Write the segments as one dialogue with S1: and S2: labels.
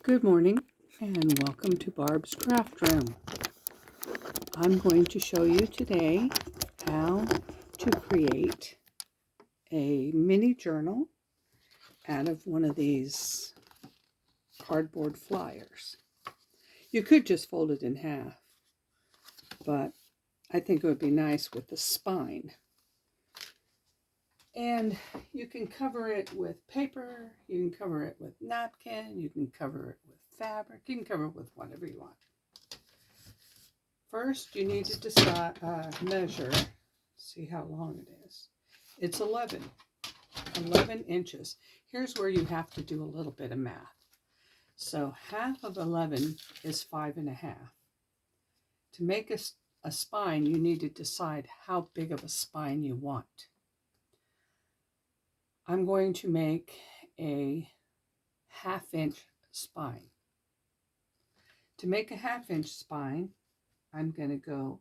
S1: Good morning and welcome to Barb's Craft Room. I'm going to show you today how to create a mini journal out of one of these cardboard flyers. You could just fold it in half, but I think it would be nice with the spine. And you can cover it with paper, you can cover it with napkin, you can cover it with fabric, you can cover it with whatever you want. First, you need to decide, measure, see how long it is. It's 11 inches. Here's where you have to do a little bit of math. So half of 11 is 5.5. To make a spine, you need to decide how big of a spine you want. I'm going to make a 1/2 inch spine. To make a 1/2 inch spine, I'm going to go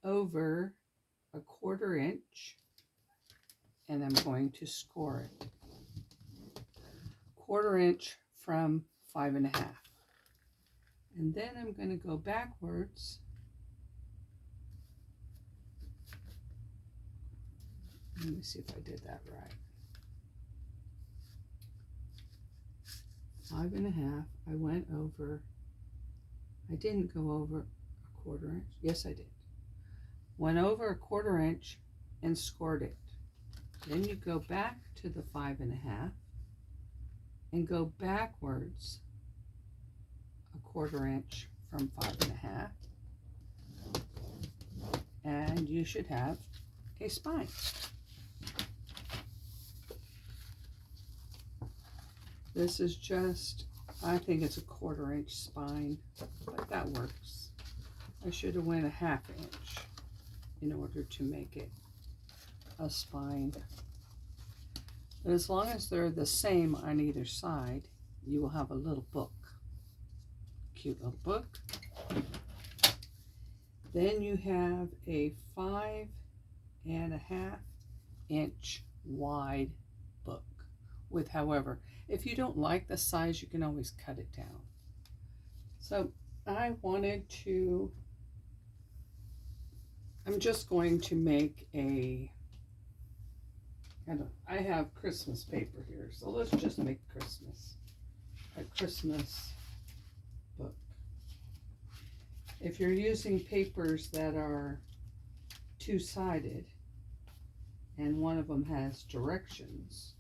S1: over 1/4 inch and I'm going to score it. 1/4 inch from 5.5. And then I'm going to go backwards. Let me see if I did that right. 5.5. I went over. I didn't go over 1/4 inch. Yes, I did. Went over 1/4 inch and scored it. Then you go back to the 5.5 and go backwards 1/4 inch from 5.5. And you should have a spine. This is just, I think it's 1/4 inch spine, but that works. I should have went 1/2 inch in order to make it a spine. But as long as they're the same on either side, you will have a little book. Cute little book. Then you have a 5.5 inch wide book with, however, if you don't like the size, you can always cut it down. So I'm just going to make I have Christmas paper here, so let's just make a Christmas book. If you're using papers that are two-sided and one of them has directions,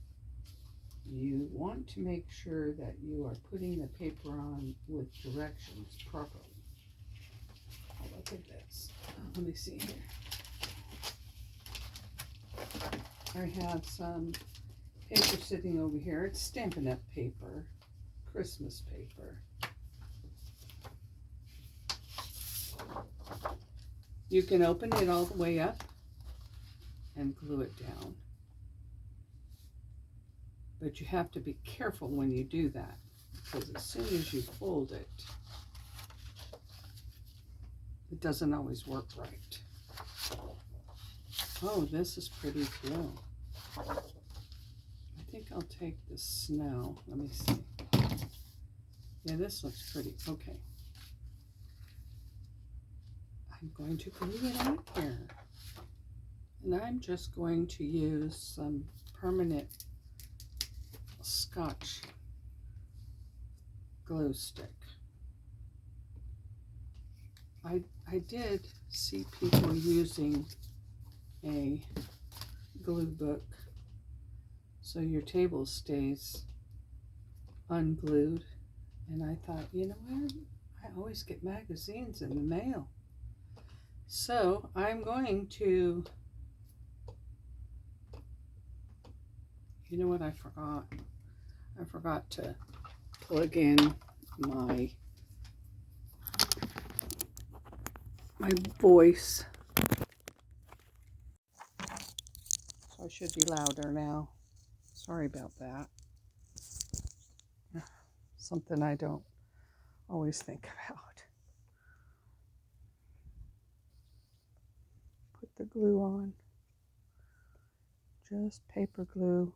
S1: you want to make sure that you are putting the paper on with directions properly. Oh, look at this. Let me see here. I have some paper sitting over here. It's Stampin' Up! Paper, Christmas paper. You can open it all the way up and glue it down. But you have to be careful when you do that, because as soon as you fold it, it doesn't always work right. Oh, this is pretty too. I think I'll take the snow. Let me see. Yeah, this looks pretty. Okay. I'm going to glue it on here. And I'm just going to use some permanent Scotch glue stick. I did see people using a glue book so your table stays unglued, and I thought, you know what, I always get magazines in the mail, so I'm going to, you know what, I forgot to plug in my voice, so I should be louder now. Sorry about that. Something I don't always think about. Put the glue on. Just paper glue.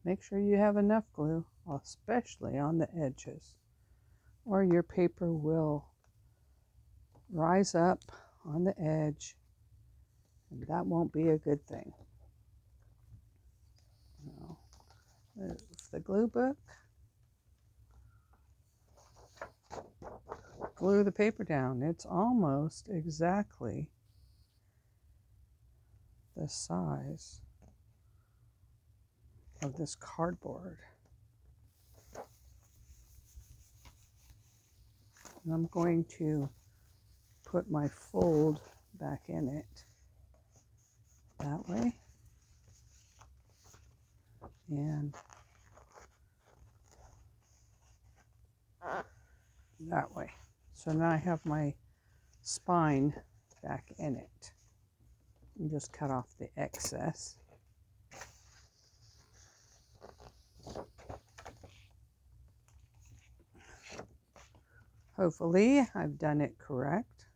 S1: Make sure you have enough glue, especially on the edges, or your paper will rise up on the edge, and that won't be a good thing. Now, there's the glue book. Glue the paper down. It's almost exactly the size of this cardboard. And I'm going to put my fold back in it that way and that way. So now I have my spine back in it. And just cut off the excess. Hopefully I've done it correct.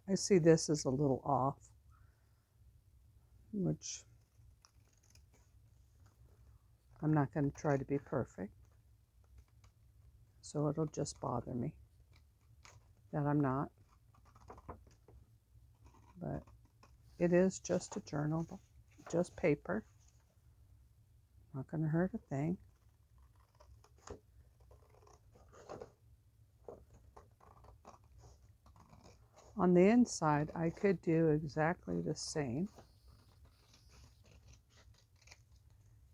S1: I see this is a little off, which I'm not going to try to be perfect. So it'll just bother me that I'm not. But it is just a journal, just paper. Not going to hurt a thing. On the inside, I could do exactly the same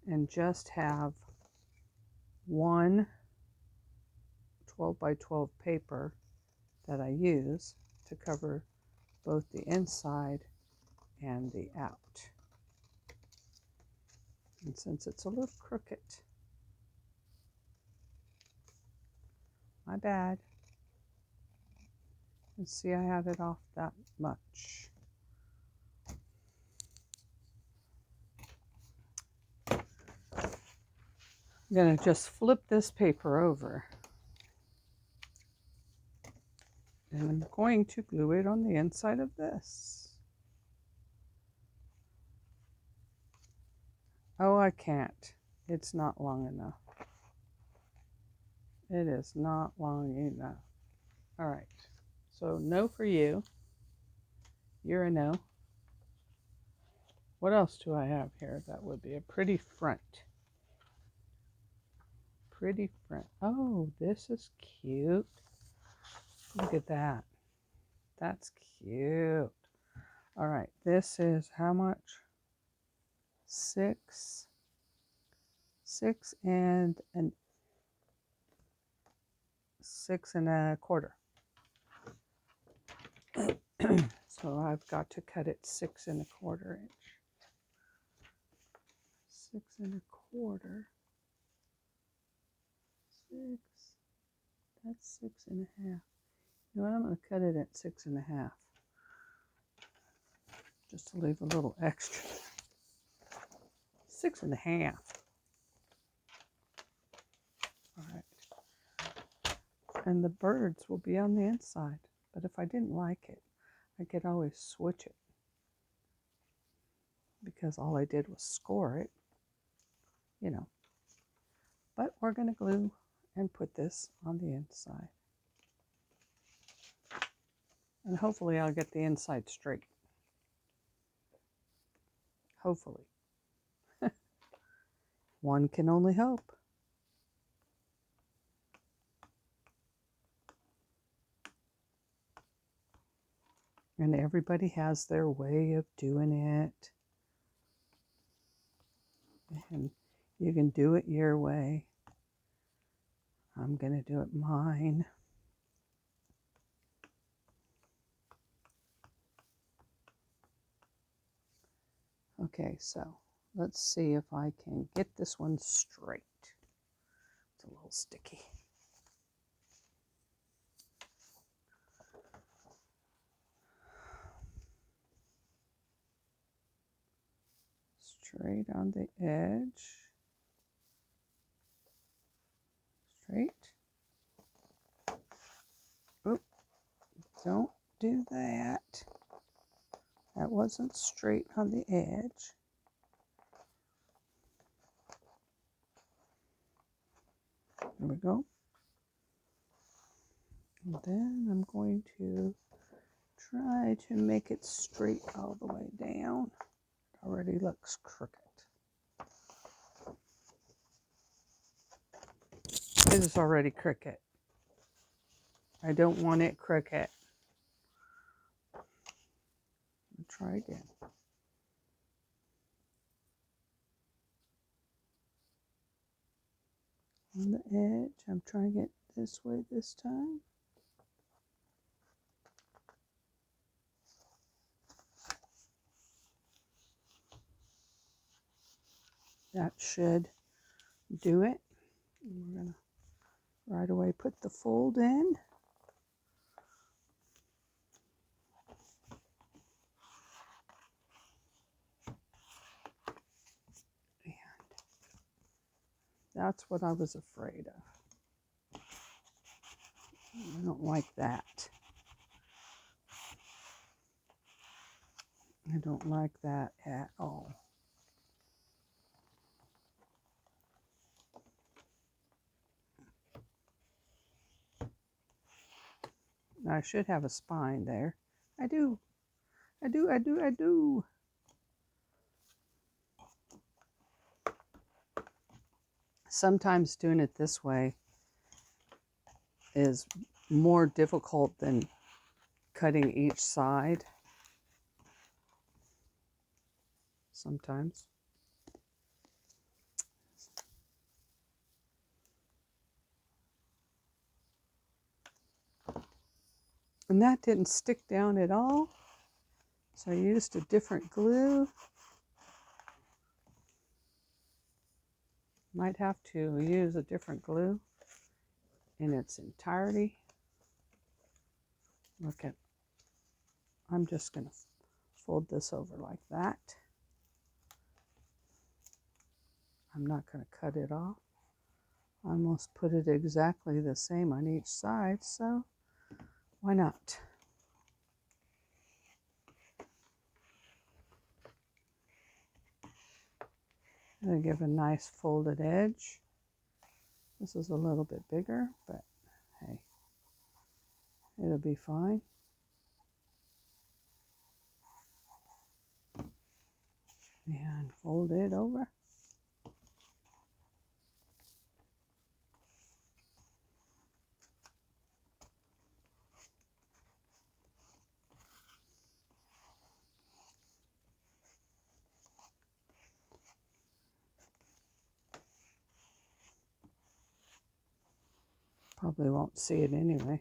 S1: and just have one 12 by 12 paper that I use to cover both the inside and the out. And since it's a little crooked, my bad. And see, I had it off that much. I'm going to just flip this paper over. And I'm going to glue it on the inside of this. Oh, I can't. It's not long enough. It is not long enough. All right. So no for you. You're a no. What else do I have here that would be a pretty front? Pretty front. Oh, this is cute. Look at that. That's cute. All right. This is how much? 6 and 6 1/4. So I've got to cut it 6 1/4 inch. 6 1/4. 6. That's 6 1/2. You know what? I'm going to cut it at 6 1/2. Just to leave a little extra. 6 1/2. All right. And the birds will be on the inside. But if I didn't like it, I could always switch it. Because all I did was score it. You know. But we're going to glue and put this on the inside. And hopefully I'll get the inside straight. Hopefully. One can only hope. And everybody has their way of doing it. And you can do it your way. I'm going to do it mine. Okay, so let's see if I can get this one straight. It's a little sticky. Straight on the edge. Straight. Oop, don't do that. That wasn't straight on the edge. There we go. And then I'm going to try to make it straight all the way down. It already looks crooked. It is already crooked. I don't want it crooked. Try again. On the edge, I'm trying it this way this time. That should do it. And we're going to right away put the fold in. And that's what I was afraid of. I don't like that. I don't like that at all. I should have a spine there. I do. I do. Sometimes doing it this way is more difficult than cutting each side. Sometimes. And that didn't stick down at all. So I used a different glue. Might have to use a different glue in its entirety. Look at, I'm just going to fold this over like that. I'm not going to cut it off. I almost put it exactly the same on each side, so why not? I'm going to give a nice folded edge. This is a little bit bigger, but hey, it'll be fine. And fold it over. Probably won't see it anyway.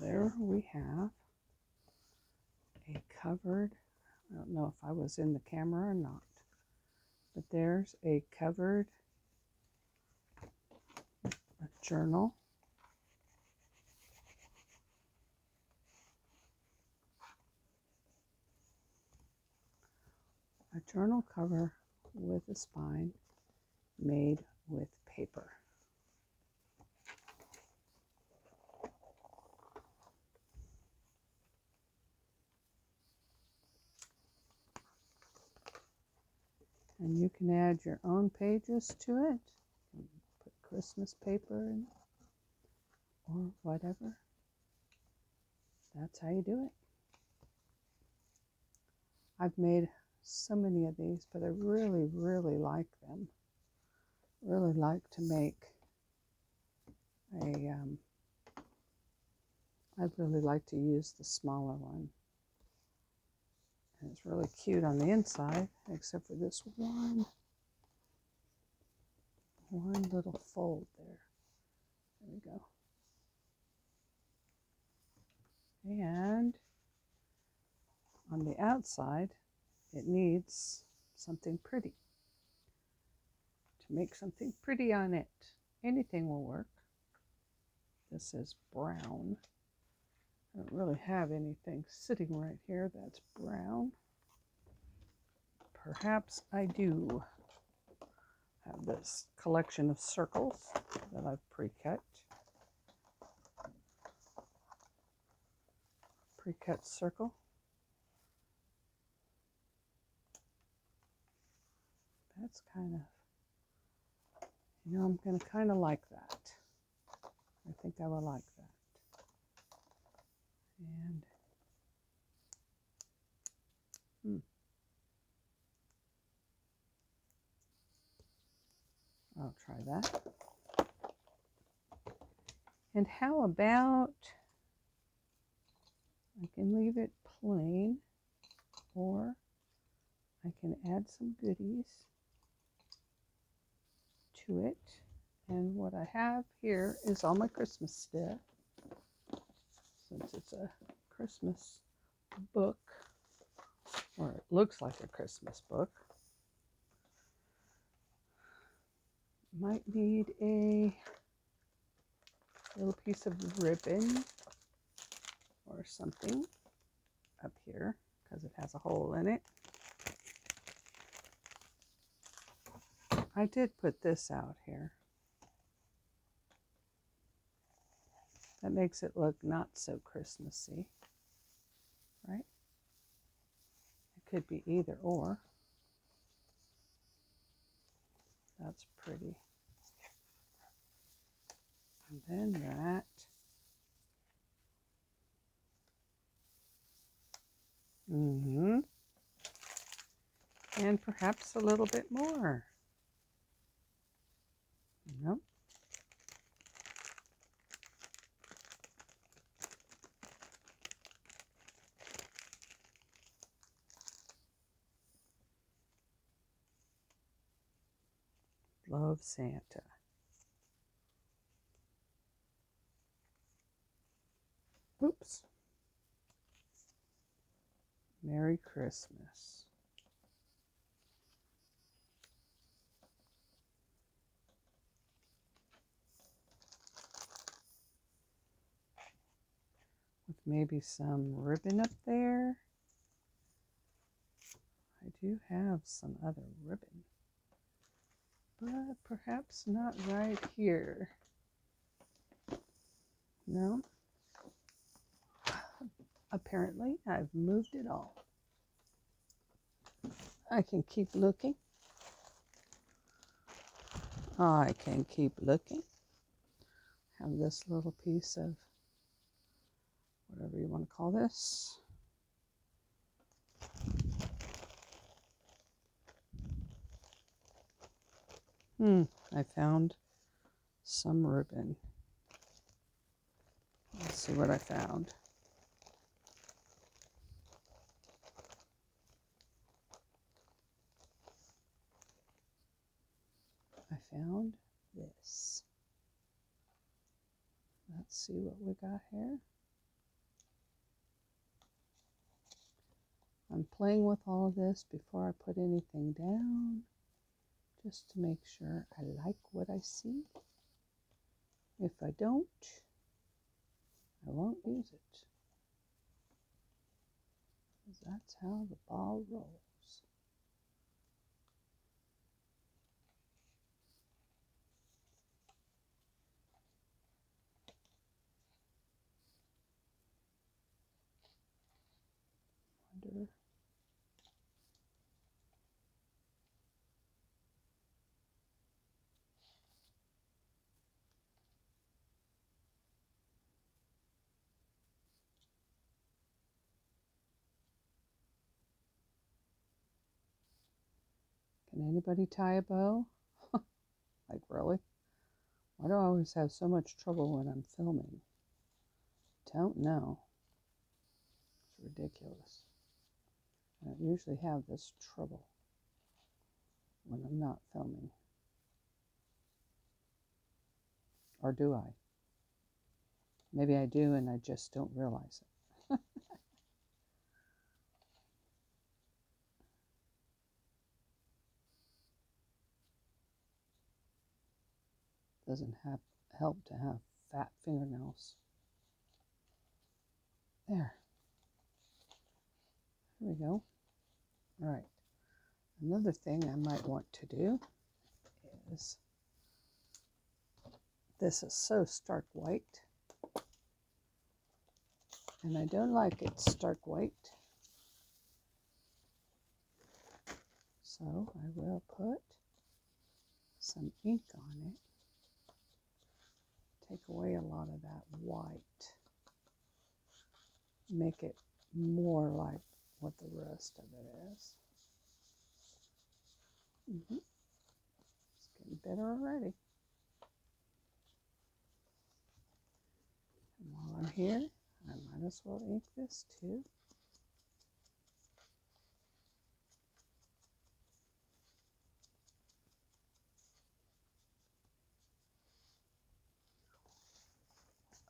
S1: There we have a covered, I don't know if I was in the camera or not, but there's a covered journal. A journal cover with a spine made with paper. And you can add your own pages to it. Put Christmas paper in it or whatever. That's how you do it. I've made so many of these, but I really, really like them. Really like to make a, I'd really like to use the smaller one. And it's really cute on the inside, except for this one little fold there. There we go. And on the outside, it needs something pretty. To make something pretty on it, anything will work. This is brown. I don't really have anything sitting right here that's brown. Perhaps I do have this collection of circles that I've pre-cut. Pre-cut circle. That's kind of I'm going to kind of like that. I think I will like that. And I'll try that. And how about I can leave it plain, or I can add some goodies to it. And what I have here is all my Christmas stuff, since it's a Christmas book, or it looks like a Christmas book. Might need a little piece of ribbon or something up here because it has a hole in it. I did put this out here. That makes it look not so Christmassy, right? It could be either or. That's pretty. And then that. And perhaps a little bit more. Nope. Love Santa. Oops. Merry Christmas. With maybe some ribbon up there. I do have some other ribbon, but perhaps not right here. No. Apparently, I've moved it all. I can keep looking. I can keep looking. Have this little piece of whatever you want to call this. I found some ribbon. Let's see what I found. I found this. Let's see what we got here. I'm playing with all of this before I put anything down, just to make sure I like what I see. If I don't, I won't use it. Because that's how the ball rolls. Wonder. Can anybody tie a bow? Like, really? Why do I always have so much trouble when I'm filming? Don't know. It's ridiculous. I don't usually have this trouble when I'm not filming. Or do I? Maybe I do and I just don't realize it. Doesn't help to have fat fingernails. There. There we go. All right. Another thing I might want to do is, this is so stark white, and I don't like it stark white. So I will put some ink on it. Take away a lot of that white. Make it more like what the rest of it is. It's getting better already. And while I'm here, I might as well ink this too.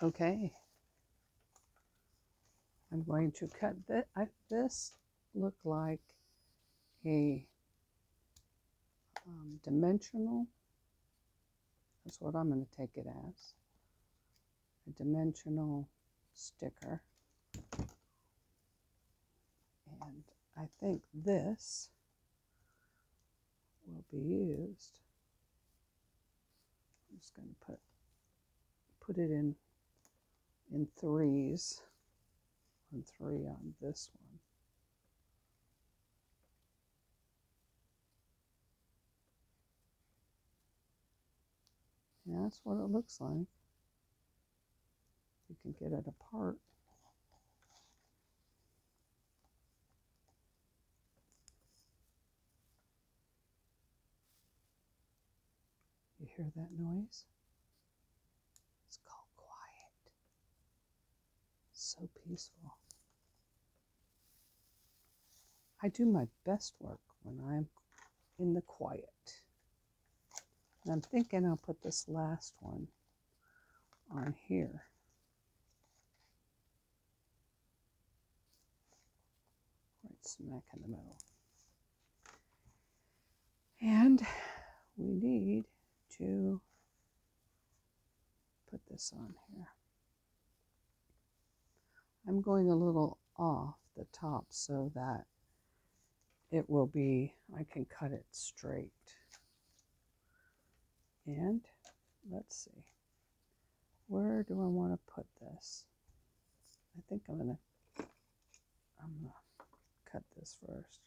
S1: Okay. I'm going to cut this look like a dimensional. That's what I'm going to take it as. A dimensional sticker. And I think this will be used. I'm just going to put it in threes. And 3 on this one. Yeah, that's what it looks like. You can get it apart. You hear that noise? It's called quiet. So peaceful. I do my best work when I'm in the quiet. And I'm thinking I'll put this last one on here. Right smack in the middle. And we need to put this on here. I'm going a little off the top so that it will be, I can cut it straight. And let's see, where do I want to put this? I think I'm gonna cut this first.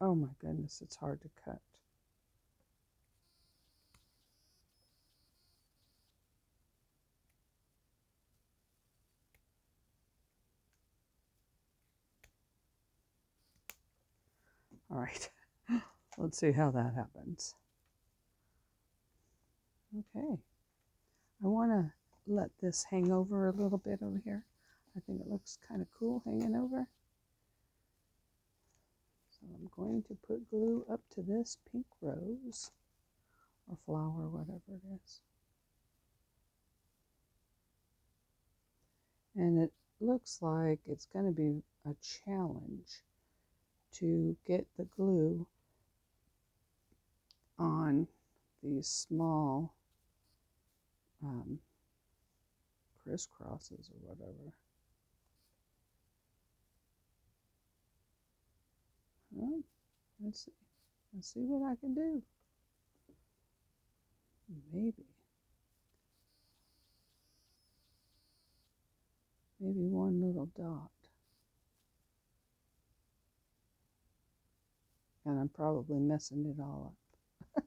S1: Oh my goodness, it's hard to cut. All right, let's see how that happens. Okay, I want to let this hang over a little bit over here. I think it looks kind of cool hanging over. So I'm going to put glue up to this pink rose or flower, whatever it is. And it looks like it's going to be a challenge to get the glue on these small crisscrosses or whatever. Well, let's see what I can do. Maybe one little dot. And I'm probably messing it all up.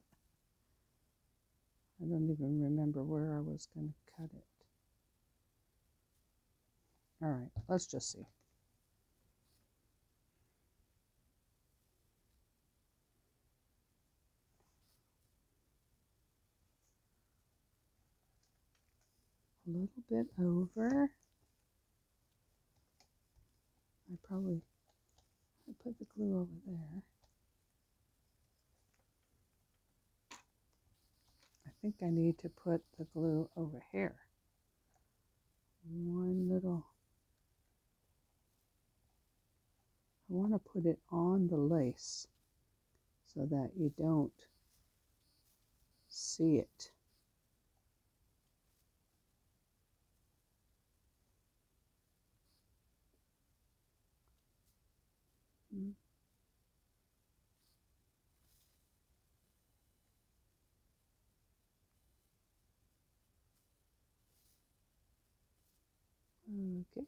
S1: I don't even remember where I was going to cut it. All right, let's just see. A little bit over. I put the glue over there. I think I need to put the glue over here. I want to put it on the lace so that you don't see it. Okay,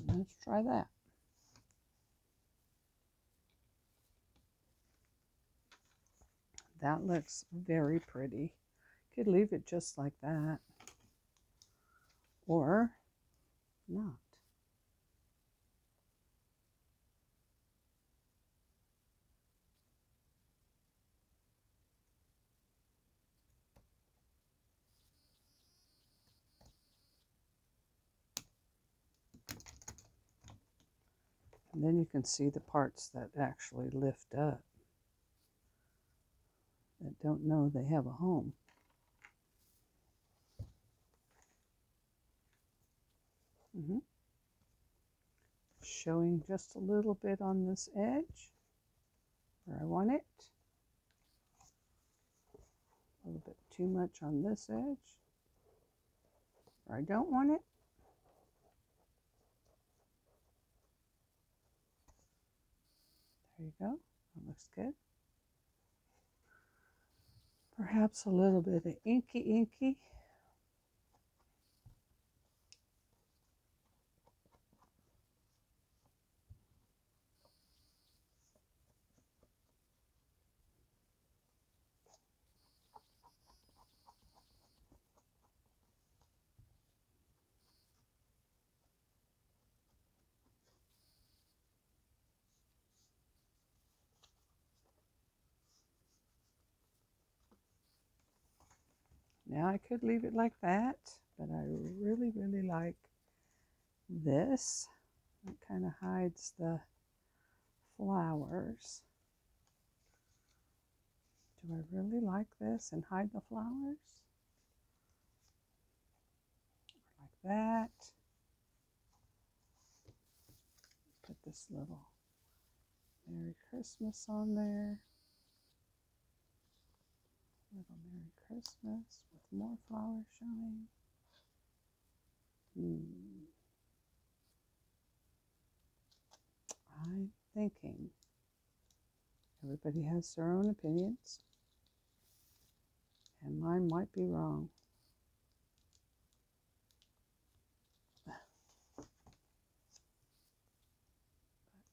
S1: let's try that. That looks very pretty. Could leave it just like that, or not. And then you can see the parts that actually lift up, that don't know they have a home. Showing just a little bit on this edge where I want it. A little bit too much on this edge where I don't want it. There you go. That looks good. Perhaps a little bit of inky. Now I could leave it like that, but I really like this. It kind of hides the flowers. Do I really like this and hide the flowers? Like that. Put this little Merry Christmas on there. Little Merry Christmas with more flowers showing. I'm thinking everybody has their own opinions, and mine might be wrong. But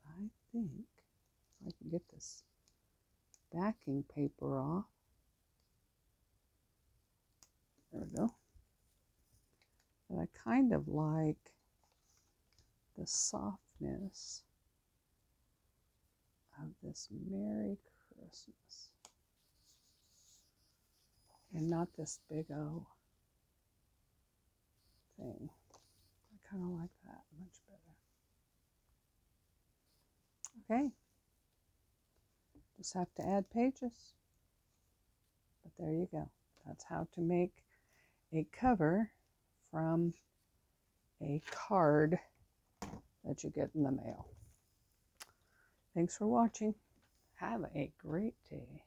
S1: I think if I can get this backing paper off. There we go. But I kind of like the softness of this Merry Christmas. And not this big O thing. I kind of like that much better. Okay. Just have to add pages. But there you go. That's how to make a cover from a card that you get in the mail. Thanks for watching. Have a great day.